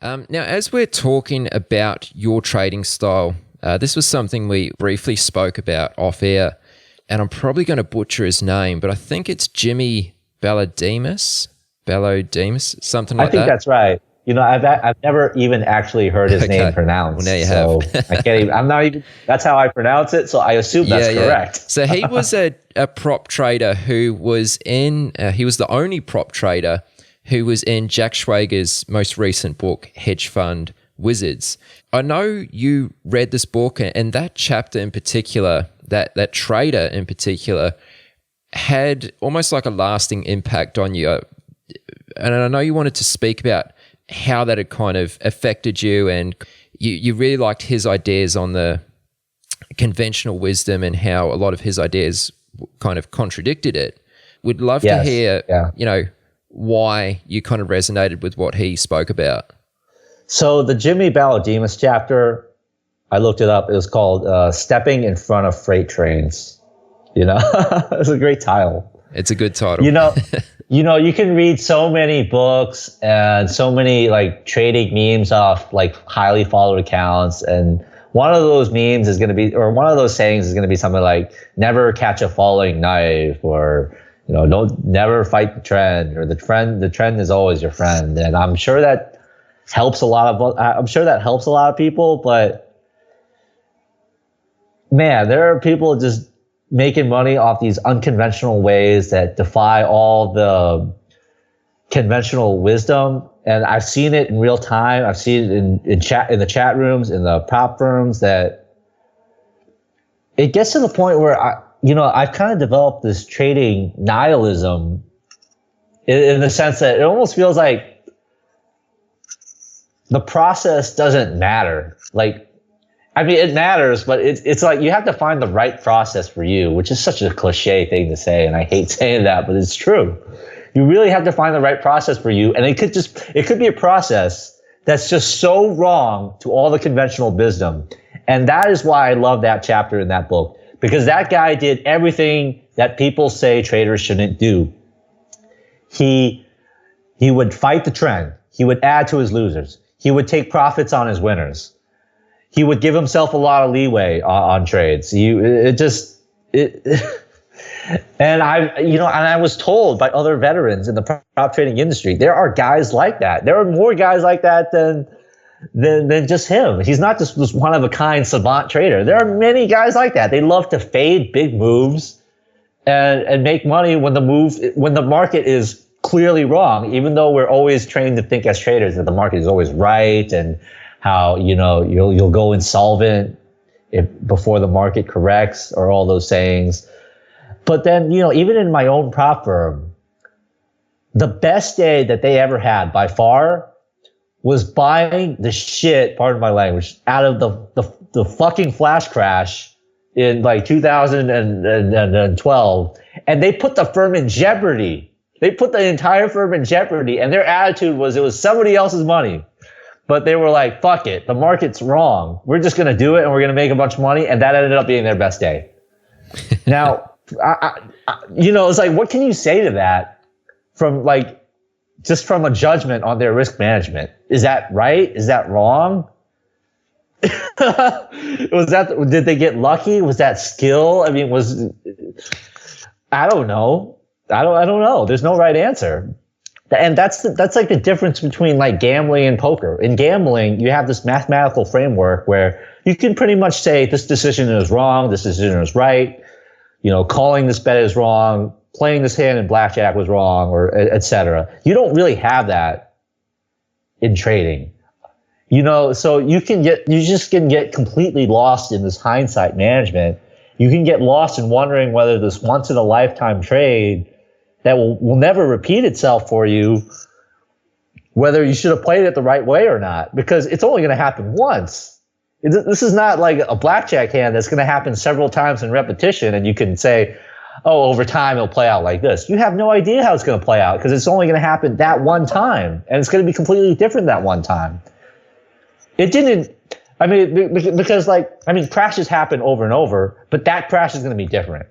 Now, as we're talking about your trading style, this was something we briefly spoke about off air, and I'm probably going to butcher his name, but I think it's Jimmy Balladimas, something like that. I think that's right. I've never even actually heard his name pronounced. Well, now you have. I can't even. I'm not even. That's how I pronounce it. So I assume that's correct. So he was a prop trader who was in. He was the only prop trader who was in Jack Schwager's most recent book, Hedge Fund Wizards. I know you read this book, and that chapter in particular, that trader in particular, had almost like a lasting impact on you. And I know you wanted to speak about how that had kind of affected you, and you really liked his ideas on the conventional wisdom and how a lot of his ideas kind of contradicted it. We'd love to hear, why you kind of resonated with what he spoke about. So the Jimmy Balladimas chapter, I looked it up. It was called Stepping in Front of Freight Trains. It's a great title. It's a good title. You can read so many books and so many like trading memes off like highly followed accounts. And one of those memes is going to be, or one of those sayings is going to be something like, never catch a falling knife, or, never fight the trend, or the trend is always your friend. And I'm sure that helps a lot of people, but man, there are people just making money off these unconventional ways that defy all the conventional wisdom. And I've seen it in real time. I've seen it in the chat rooms, in the prop firms, that it gets to the point where I've kind of developed this trading nihilism in the sense that it almost feels like the process doesn't matter. It matters, but it's like you have to find the right process for you, which is such a cliche thing to say, and I hate saying that, but it's true. You really have to find the right process for you, and it could be a process that's just so wrong to all the conventional wisdom. And that is why I love that chapter in that book, because that guy did everything that people say traders shouldn't do. He would fight the trend. He would add to his losers. He would take profits on his winners. He would give himself a lot of leeway on trades. And I was told by other veterans in the prop trading industry, there are guys like that. There are more guys like that than just him. He's not just this one of a kind savant trader. There are many guys like that. They love to fade big moves and make money when the market is clearly wrong, even though we're always trained to think as traders that the market is always right, and how, you'll go insolvent before the market corrects, or all those sayings. But then, even in my own prop firm, the best day that they ever had by far was buying the shit, pardon my language, out of the fucking flash crash in like 2012. And they put the firm in jeopardy. They put the entire firm in jeopardy, and their attitude was it was somebody else's money. But they were like, fuck it, the market's wrong. We're just going to do it, and we're going to make a bunch of money. And that ended up being their best day. Now, it's like, what can you say to that from just from a judgment on their risk management? Is that right? Is that wrong? Did they get lucky? Was that skill? I mean, I don't know. I don't know. There's no right answer. And that's like the difference between like gambling and poker. In gambling, you have this mathematical framework where you can pretty much say this decision is wrong, this decision is right, calling this bet is wrong, playing this hand in blackjack was wrong, or et cetera. You don't really have that in trading. So you just can get completely lost in this hindsight management. You can get lost in wondering whether this once in a lifetime trade that will never repeat itself for you, whether you should have played it the right way or not, because it's only going to happen once. This is not like a blackjack hand that's going to happen several times in repetition, and you can say, oh, over time it'll play out like this. You have no idea how it's going to play out, because it's only going to happen that one time, and it's going to be completely different that one time. It didn't, because crashes happen over and over, but that crash is going to be different.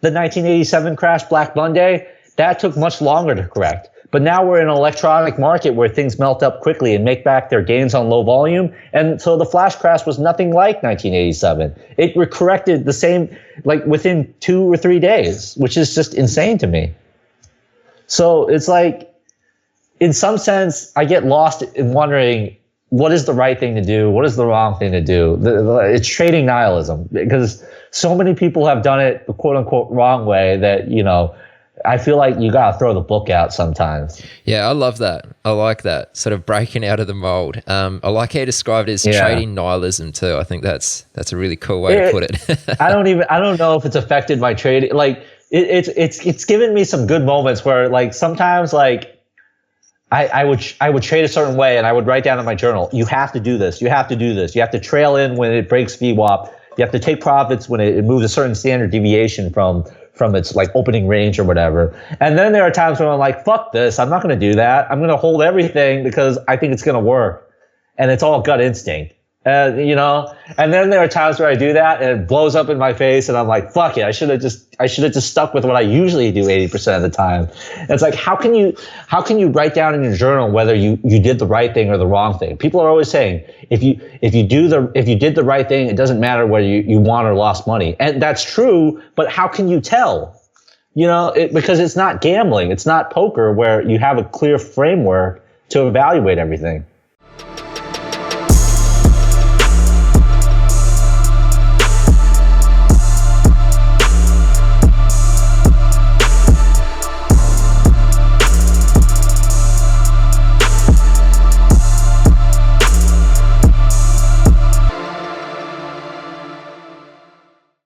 The 1987 crash, Black Monday, that took much longer to correct. But now we're in an electronic market where things melt up quickly and make back their gains on low volume. And so the flash crash was nothing like 1987. It corrected the same, like within 2 or 3 days, which is just insane to me. So it's like, in some sense, I get lost in wondering, what is the right thing to do? What is the wrong thing to do? It's trading nihilism, because so many people have done it the quote unquote wrong way that, you know, I feel like you got to throw the book out sometimes. Yeah, I love that. I like that sort of breaking out of the mold. I like how you described it as trading nihilism too. I think that's a really cool way to put it. I don't know if it's affected my trading. Like it's given me some good moments where like sometimes like I would trade a certain way, and I would write down in my journal, you have to do this. You have to do this. You have to trail in when it breaks VWAP. You have to take profits when it moves a certain standard deviation from its like opening range or whatever. And then there are times when I'm like, fuck this. I'm not going to do that. I'm going to hold everything because I think it's going to work. And it's all gut instinct. You know, and then there are times where I do that and it blows up in my face and I'm like, fuck it. I should have just stuck with what I usually do 80% of the time. And it's like, how can you write down in your journal whether you did the right thing or the wrong thing? People are always saying, if you did the right thing, it doesn't matter whether you won or lost money. And that's true, but how can you tell? You know, because it's not gambling. It's not poker where you have a clear framework to evaluate everything.